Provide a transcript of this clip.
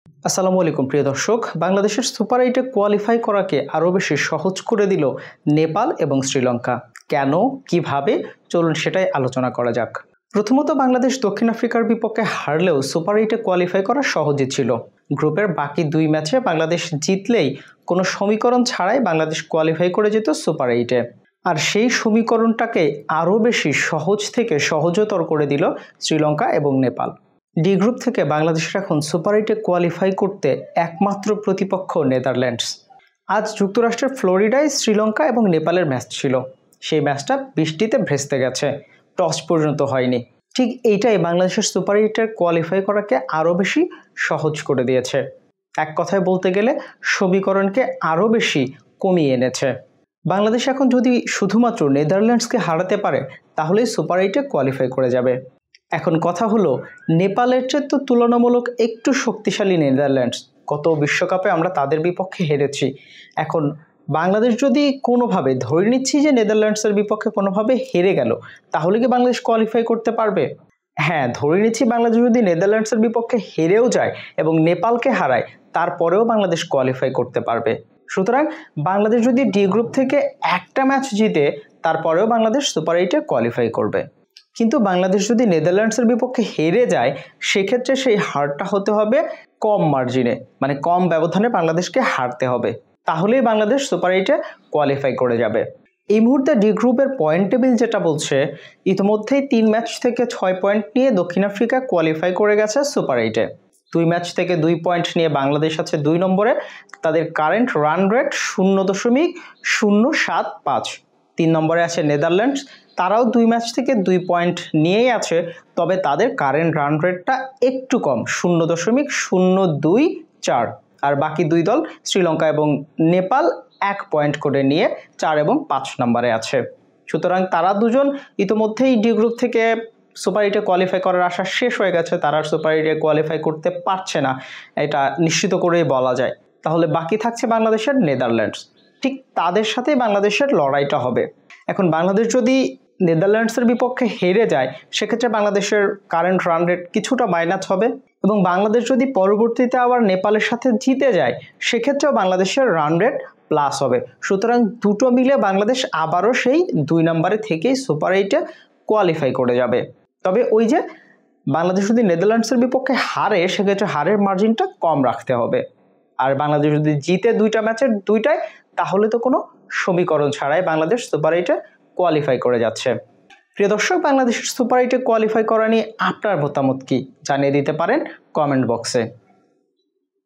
আসসালামু আলাইকুম প্রিয় দর্শক, বাংলাদেশের সুপার এইটে কোয়ালিফাই করাকে আরও বেশি সহজ করে দিল নেপাল এবং শ্রীলঙ্কা। কেন, কিভাবে, চলুন সেটাই আলোচনা করা যাক। প্রথমত, বাংলাদেশ দক্ষিণ আফ্রিকার বিপক্ষে হারলেও সুপার এইটে কোয়ালিফাই করা সহজই ছিল। গ্রুপের বাকি দুই ম্যাচে বাংলাদেশ জিতলেই কোনো সমীকরণ ছাড়াই বাংলাদেশ কোয়ালিফাই করে যেত সুপার এইটে। আর সেই সমীকরণটাকে আরও বেশি সহজ থেকে সহজতর করে দিল শ্রীলঙ্কা এবং নেপাল। ডি গ্রুপ থেকে বাংলাদেশের এখন সুপার এইটে কোয়ালিফাই করতে একমাত্র প্রতিপক্ষ নেদারল্যান্ডস। আজ যুক্তরাষ্ট্রের ফ্লোরিডায় শ্রীলঙ্কা এবং নেপালের ম্যাচ ছিল। সেই ম্যাচটা বৃষ্টিতে ভেস্তে গেছে, টস পর্যন্ত হয়নি। ঠিক এইটাই বাংলাদেশের সুপার এইটের কোয়ালিফাই করাকে আরও বেশি সহজ করে দিয়েছে। এক কথায় বলতে গেলে সমীকরণকে আরও বেশি কমিয়ে এনেছে। বাংলাদেশ এখন যদি শুধুমাত্র নেদারল্যান্ডসকে হারাতে পারে তাহলেই সুপার এইটে কোয়ালিফাই করে যাবে। এখন কথা হলো, নেপালের চেয়ে তো তুলনামূলক একটু শক্তিশালী নেদারল্যান্ডস। গত বিশ্বকাপে আমরা তাদের বিপক্ষে হেরেছি। এখন বাংলাদেশ যদি কোনোভাবে, ধরে নিচ্ছি যে নেদারল্যান্ডসের বিপক্ষে কোনোভাবে হেরে গেল, তাহলে কি বাংলাদেশ কোয়ালিফাই করতে পারবে? হ্যাঁ, ধরে নিচ্ছি বাংলাদেশ যদি নেদারল্যান্ডসের বিপক্ষে হেরেও যায় এবং নেপালকে হারায়, তারপরেও বাংলাদেশ কোয়ালিফাই করতে পারবে। সুতরাং বাংলাদেশ যদি ডি গ্রুপ থেকে একটা ম্যাচ জিতে, তারপরেও বাংলাদেশ সুপার এইটে কোয়ালিফাই করবে। কিন্তু বাংলাদেশ যদি নেদারল্যান্ডসের বিপক্ষে হেরে যায়, সেক্ষেত্রে সেই হারটা হতে হবে কম মার্জিনে, মানে কম ব্যবধানে বাংলাদেশকে হারতে হবে। তাহলেই বাংলাদেশ সুপার এইটে কোয়ালিফাই করে যাবে। এই মুহূর্তে ডি গ্রুপের পয়েন্ট টেবিল যেটা বলছে, ইতিমধ্যেই 3 ম্যাচ থেকে 6 পয়েন্ট নিয়ে দক্ষিণ আফ্রিকা কোয়ালিফাই করে গেছে সুপার এইটে। 2 ম্যাচ থেকে 2 পয়েন্ট নিয়ে বাংলাদেশ আছে 2 নম্বরে। তাদের কারেন্ট রান রেট 0.075। 3 নম্বরে আছে নেদারল্যান্ডস, তারাও 2 ম্যাচ থেকে 2 পয়েন্ট নিয়েই আছে, তবে তাদের কারেন্ট রান রেটটা একটু কম, 0.024। আর বাকি দুই দল শ্রীলঙ্কা এবং নেপাল 1 পয়েন্ট করে নিয়ে 4 এবং 5 নম্বরে আছে। সুতরাং তারা দুজন ইতিমধ্যেই ডি গ্রুপ থেকে সুপার এইটে কোয়ালিফাই করার আশা শেষ হয়ে গেছে। তারা সুপার এইটে কোয়ালিফাই করতে পারছে না, এটা নিশ্চিত করেই বলা যায়। তাহলে বাকি থাকছে বাংলাদেশের নেদারল্যান্ডস। ঠিক তাদের সাথেই বাংলাদেশের লড়াইটা হবে। এখন বাংলাদেশ যদি নেদারল্যান্ডসের বিপক্ষে হেরে যায়, সেক্ষেত্রে বাংলাদেশের কারেন্ট রান রেট কিছুটা মাইনাস হবে, এবং বাংলাদেশ যদি পরবর্তীতে আবার নেপালের সাথে জিতে যায়, সেক্ষেত্রেও বাংলাদেশের রান রেট প্লাস হবে। সুতরাং দুটো মিলে বাংলাদেশ আবারও সেই 2 নম্বরে থেকেই সুপার এইটে কোয়ালিফাই করে যাবে। তবে ওই যে বাংলাদেশ যদি নেদারল্যান্ডসের বিপক্ষে হারে, সেক্ষেত্রে হারের মার্জিনটা কম রাখতে হবে। আর বাংলাদেশ যদি জিতে 2টা ম্যাচের 2টায়, তাহলে তো কোনো সমীকরণ ছাড়াই বাংলাদেশ সুপার এইটে কোয়ালিফাই করে যাচ্ছে। প্রিয় দর্শক, বাংলাদেশের সুপার এইটে কোয়ালিফাই করা নিয়ে আপনার মতামত কি জানিয়ে দিতে পারেন কমেন্ট বক্সে।